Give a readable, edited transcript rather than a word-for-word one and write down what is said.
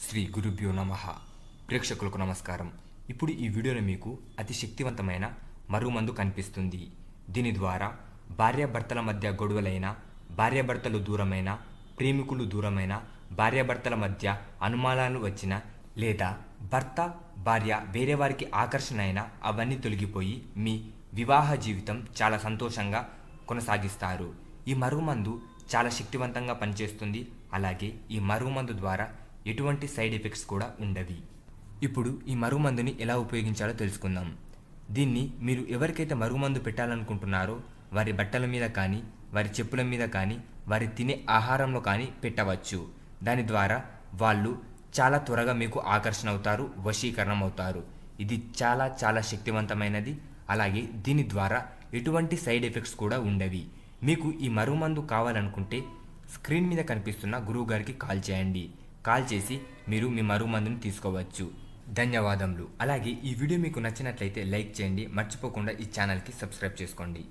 శ్రీ గురుభ్యో నమః. ప్రేక్షకులకు నమస్కారం. ఇప్పుడు ఈ వీడియోలో మీకు అతి శక్తివంతమైన మరుగుమందు కనిపిస్తుంది. దీని ద్వారా భార్యాభర్తల మధ్య గొడవలైన, భార్యాభర్తలు దూరమైన, ప్రేమికులు దూరమైన, భార్యాభర్తల మధ్య అనుమానాలు వచ్చిన, లేదా భర్త భార్య వేరే వారికి ఆకర్షణ అయినా అవన్నీ తొలగిపోయి మీ వివాహ జీవితం చాలా సంతోషంగా కొనసాగిస్తారు. ఈ మరుగుమందు చాలా శక్తివంతంగా పనిచేస్తుంది. అలాగే ఈ మరుగుమందు ద్వారా ఎటువంటి సైడ్ ఎఫెక్ట్స్ కూడా ఉండవి. ఇప్పుడు ఈ మరుగుమందుని ఎలా ఉపయోగించాలో తెలుసుకుందాం. దీన్ని మీరు ఎవరికైతే మరుగుమందు పెట్టాలనుకుంటున్నారో వారి బట్టల మీద కానీ, వారి చెప్పుల మీద కానీ, వారి తినే ఆహారంలో కానీ పెట్టవచ్చు. దాని ద్వారా వాళ్ళు చాలా త్వరగా మీకు ఆకర్షణ అవుతారు, వశీకరణం అవుతారు. ఇది చాలా చాలా శక్తివంతమైనది. అలాగే దీని ద్వారా ఎటువంటి సైడ్ ఎఫెక్ట్స్ కూడా ఉండవి. మీకు ఈ మరుగుమందు కావాలనుకుంటే స్క్రీన్ మీద కనిపిస్తున్న గురువు గారికి కాల్ చేయండి. కాల్ చేసి మీరు మీ మరుగుమందుని తీసుకోవచ్చు. ధన్యవాదములు. అలాగే ఈ వీడియో మీకు నచ్చినట్లయితే లైక్ చేయండి. మర్చిపోకుండా ఈ ఛానల్కి సబ్స్క్రైబ్ చేసుకోండి.